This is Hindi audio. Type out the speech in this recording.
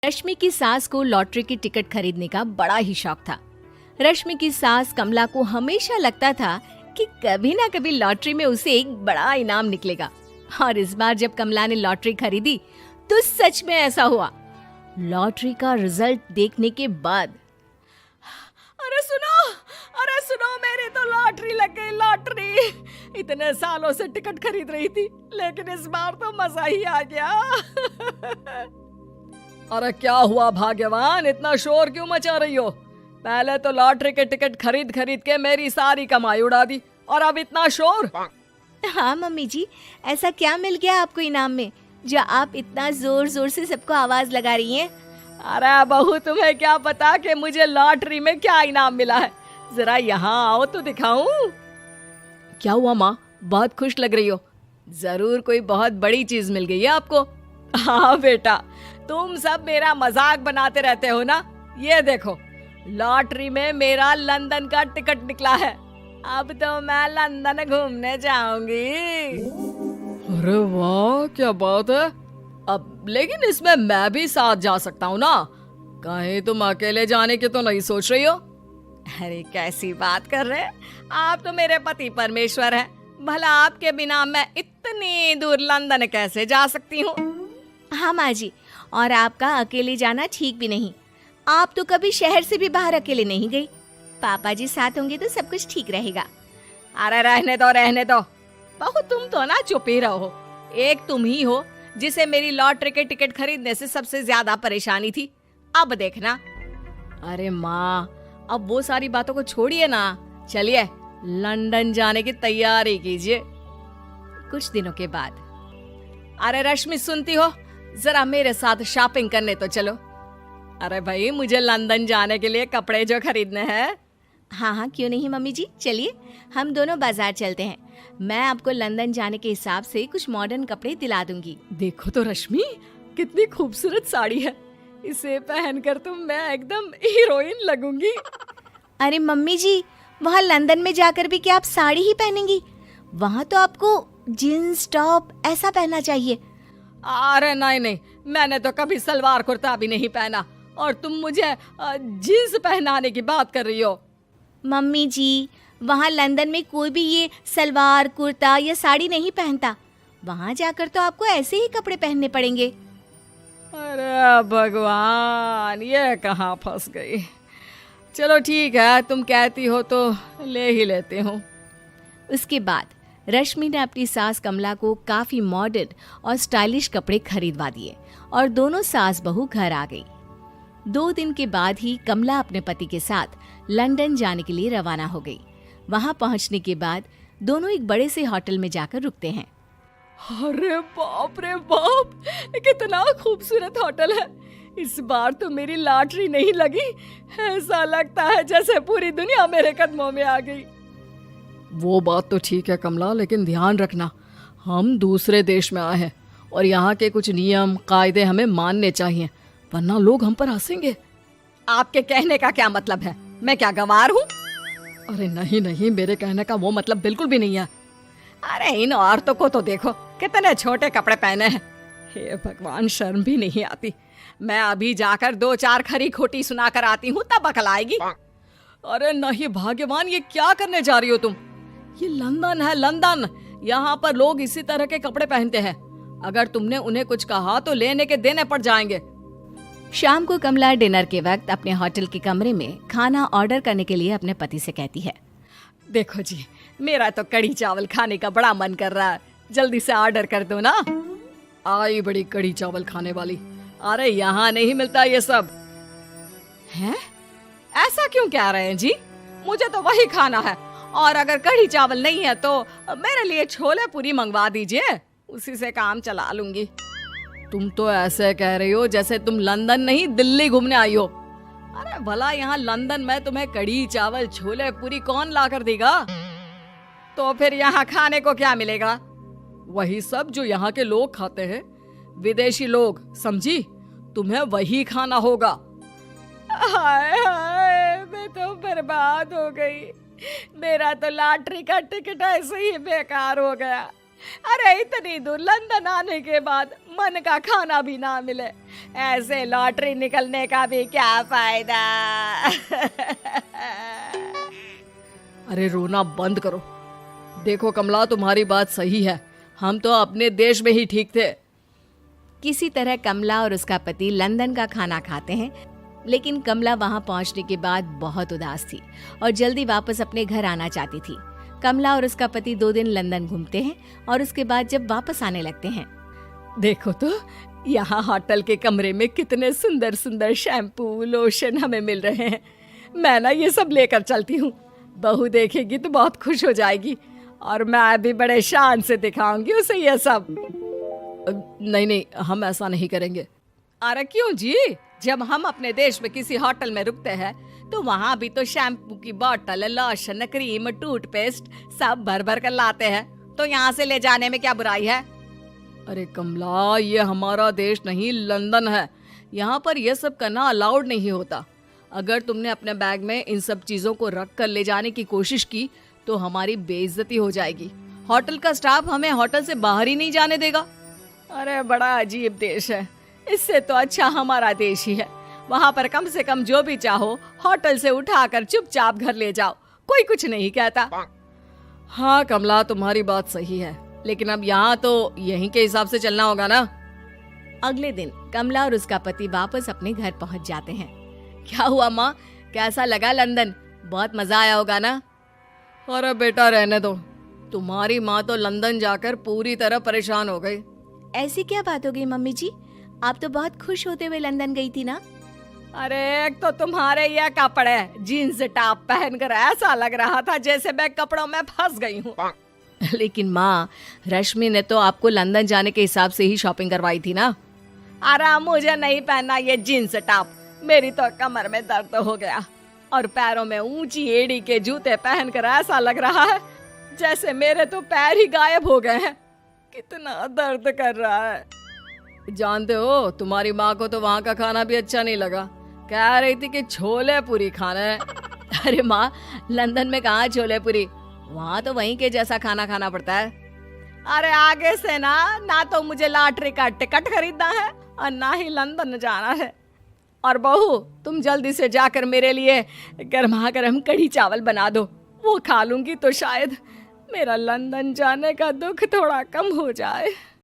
रश्मि की सास को लॉटरी की टिकट खरीदने का बड़ा ही शौक था। रश्मि की सास कमला को हमेशा लगता था कि कभी ना कभी लॉटरी में उसे एक बड़ा इनाम निकलेगा। और इस बार जब कमला ने लॉटरी खरीदी तो सच में ऐसा हुआ। लॉटरी का रिजल्ट देखने के बाद अरे सुनो मेरी तो लॉटरी लग गई, लॉटरी। इतने सालों से टिकट खरीद रही थी लेकिन इस बार तो मजा ही आ गया। अरे क्या हुआ भाग्यवान, इतना शोर क्यों मचा रही हो? पहले तो लॉटरी के टिकट खरीद खरीद के मेरी सारी कमाई उड़ा दी और अब इतना शोर। हाँ मम्मी जी, ऐसा क्या मिल गया आपको इनाम में जो आप इतना जोर जोर से सबको आवाज लगा रही हैं? अरे बहू, तुम्हें क्या पता कि मुझे लॉटरी में क्या इनाम मिला है? जरा यहाँ आओ तो दिखाऊं। क्या हुआ माँ, बहुत खुश लग रही हो? जरूर कोई बहुत बड़ी चीज मिल गई है आपको। हाँ बेटा, तुम सब मेरा मजाक बनाते रहते हो ना। ये देखो, लॉटरी में मेरा लंदन का टिकट निकला है। अब तो मैं लंदन घूमने जाऊंगी। अरे वाह, क्या बात है। अब लेकिन इसमें मैं भी साथ जा सकता हूँ ना? कहीं तुम अकेले जाने की तो नहीं सोच रही हो? अरे कैसी बात कर रहे हैं आप, तो मेरे पति परमेश्वर हैं। भला आपके बिना मैं इतनी दूर लंदन कैसे जा सकती हूँ? हाँ माँ जी, और आपका अकेले जाना ठीक भी नहीं। आप तो कभी शहर से भी बाहर अकेले नहीं गई। पापा जी साथ होंगे तो सब कुछ ठीक रहेगा। अरे रहने दो बहू, तुम तो ना चुप ही रहो। एक तुम ही हो जिसे मेरी लॉटरी के टिकट खरीदने से सबसे ज्यादा परेशानी थी। अब देखना। अरे माँ, अब वो सारी बातों को छोड़िए ना, चलिए लंदन जाने की तैयारी कीजिए। कुछ दिनों के बाद, अरे रश्मि सुनती हो, जरा मेरे साथ शॉपिंग करने तो चलो। अरे भाई, मुझे लंदन जाने के लिए कपड़े जो खरीदने हैं। हाँ हाँ, क्यों नहीं मम्मी जी, चलिए हम दोनों बाजार चलते हैं। मैं आपको लंदन जाने के हिसाब से कुछ मॉडर्न कपड़े दिला दूंगी। देखो तो रश्मि, कितनी खूबसूरत साड़ी है। इसे पहनकर तो मैं एकदम हीरोइन लगूंगी। अरे मम्मी जी, वहाँ लंदन में जाकर भी क्या आप साड़ी ही पहनेंगी? वहाँ तो आपको जीन्स टॉप ऐसा पहनना चाहिए। अरे नहीं, मैंने तो कभी सलवार कुर्ता भी नहीं पहना और तुम मुझे जीन्स पहनाने की बात कर रही हो। मम्मी जी, वहाँ लंदन में कोई भी ये सलवार कुर्ता या साड़ी नहीं पहनता। वहाँ जाकर तो आपको ऐसे ही कपड़े पहनने पड़ेंगे। अरे भगवान, ये कहाँ फंस गई। चलो ठीक है, तुम कहती हो तो ले ही लेती हूँ। उसके बाद रश्मि ने अपनी सास कमला को काफी मॉडर्न और स्टाइलिश कपड़े खरीदवा दिए और दोनों सास बहू घर आ गई। 2 दिन के बाद ही कमला अपने पति के साथ लंदन जाने के लिए रवाना हो गई। वहां पहुंचने के बाद दोनों एक बड़े से होटल में जाकर रुकते हैं। अरे बाप रे बाप, कितना खूबसूरत होटल है। इस बार तो मेरी लॉटरी नहीं लगी। ऐसा लगता है जैसे पूरी दुनिया मेरे कदमों में आ गई। वो बात तो ठीक है कमला, लेकिन ध्यान रखना, हम दूसरे देश में आए हैं और यहाँ के कुछ नियम कायदे हमें मानने चाहिए, वरना लोग हम पर हंसेंगे। आपके कहने का क्या मतलब है? मैं क्या गंवार हूँ? अरे नहीं, मेरे कहने का वो मतलब बिल्कुल भी नहीं है। अरे इन औरतों को तो देखो, कितने छोटे कपड़े पहने हैं। हे भगवान, शर्म भी नहीं आती। मैं अभी जाकर 2-4 खरी खोटी सुना कर आती हूँ, तब अकल आएगी। अरे नहीं भाग्यवान, ये क्या करने जा रही हो तुम? ये लंदन है, लंदन। यहाँ पर लोग इसी तरह के कपड़े पहनते हैं। अगर तुमने उन्हें कुछ कहा तो लेने के देने पड़ जाएंगे। शाम को कमला डिनर के वक्त अपने होटल के कमरे में खाना ऑर्डर करने के लिए अपने पति से कहती है। देखो जी, मेरा तो कढ़ी चावल खाने का बड़ा मन कर रहा है, जल्दी से ऑर्डर कर दो ना। आई बड़ी कढ़ी चावल खाने वाली। अरे यहाँ नहीं मिलता ये सब। हैं? ऐसा क्यों कह रहे हैं जी? मुझे तो वही खाना है, और अगर कढ़ी चावल नहीं है तो मेरे लिए छोले पूरी मंगवा दीजिए, उसी से काम चला लूंगी। तुम तो ऐसे कह रही हो जैसे तुम लंदन नहीं दिल्ली घूमने आई हो। अरे भला यहाँ लंदन में तुम्हें कढ़ी चावल छोले पूरी कौन ला कर देगा? तो फिर यहाँ खाने को क्या मिलेगा? वही सब जो यहाँ के लोग खाते हैं, विदेशी लोग, समझी? तुम्हें वही खाना होगा। हाय हाय, मैं तो बर्बाद हो गई। मेरा तो लॉटरी का टिकट ऐसे ही बेकार हो गया। अरे इतनी दूर लंदन आने के बाद मन का खाना भी ना मिले, ऐसे लॉटरी निकलने का भी क्या फायदा। अरे रोना बंद करो। देखो कमला, तुम्हारी बात सही है, हम तो अपने देश में ही ठीक थे। किसी तरह कमला और उसका पति लंदन का खाना खाते हैं, लेकिन कमला वहां पहुंचने के बाद बहुत उदास थी और जल्दी वापस अपने घर आना चाहती थी। कमला और उसका पति 2 दिन लंदन घूमते हैं और उसके बाद जब वापस आने लगते हैं, देखो तो यहाँ होटल के कमरे में कितने सुंदर सुंदर शैम्पू लोशन हमें मिल रहे हैं। मैं ना ये सब लेकर चलती हूँ, बहू देखेगी तो बहुत खुश हो जाएगी और मैं भी बड़े शान से दिखाऊंगी उसे ये सब। नहीं नहीं, हम ऐसा नहीं करेंगे। अरे क्यों जी, जब हम अपने देश में किसी होटल में रुकते हैं तो वहाँ भी तो शैम्पू की बोतल, लोशन, क्रीम, टूथपेस्ट सब भर भर कर लाते हैं, तो यहाँ से ले जाने में क्या बुराई है। अरे कमला, ये हमारा देश नहीं लंदन है, यहाँ पर यह सब करना अलाउड नहीं होता। अगर तुमने अपने बैग में इन सब चीजों को रख कर ले जाने की कोशिश की तो हमारी बेइज्जती हो जाएगी। होटल का स्टाफ हमें होटल से बाहर ही नहीं जाने देगा। अरे बड़ा अजीब देश है, इससे तो अच्छा हमारा देश ही है। वहाँ पर कम से कम जो भी चाहो होटल से उठाकर चुपचाप घर ले जाओ, कोई कुछ नहीं कहता। हाँ कमला, तुम्हारी बात सही है, लेकिन अब यहाँ तो यहीं के हिसाब से चलना होगा ना। अगले दिन कमला और उसका पति वापस अपने घर पहुंच जाते हैं। क्या हुआ माँ, कैसा लगा लंदन? बहुत मजा आया होगा ना? अरे बेटा रहने दो, तुम्हारी माँ तो लंदन जाकर पूरी तरह परेशान हो गई। ऐसी क्या बात हो गई मम्मी जी? आप तो बहुत खुश होते हुए लंदन गई थी ना? अरे एक तो तुम्हारे ये कपड़े, जीन्स टॉप पहनकर ऐसा लग रहा था जैसे मैं कपड़ों में फंस गई हूँ। लेकिन माँ, रश्मि ने तो आपको लंदन जाने के हिसाब से ही शॉपिंग करवाई थी ना? अरे मुझे नहीं पहनना ये जीन्स टॉप, मेरी तो कमर में दर्द हो गया और पैरों में ऊंची एड़ी के जूते पहनकर ऐसा लग रहा है जैसे मेरे तो पैर ही गायब हो गए हैं। कितना दर्द कर रहा है। जानते हो, तुम्हारी माँ को तो वहाँ का खाना भी अच्छा नहीं लगा, कह रही थी कि छोले पूरी खाना है। अरे माँ, लंदन में कहाँ छोले पूरी, वहाँ तो वहीं के जैसा खाना खाना पड़ता है। अरे आगे से ना तो मुझे लॉटरी का टिकट खरीदना है और ना ही लंदन जाना है। और बहू, तुम जल्दी से जाकर मेरे लिए गर्मा गर्म कढ़ी चावल बना दो, वो खा लूंगी तो शायद मेरा लंदन जाने का दुख थोड़ा कम हो जाए।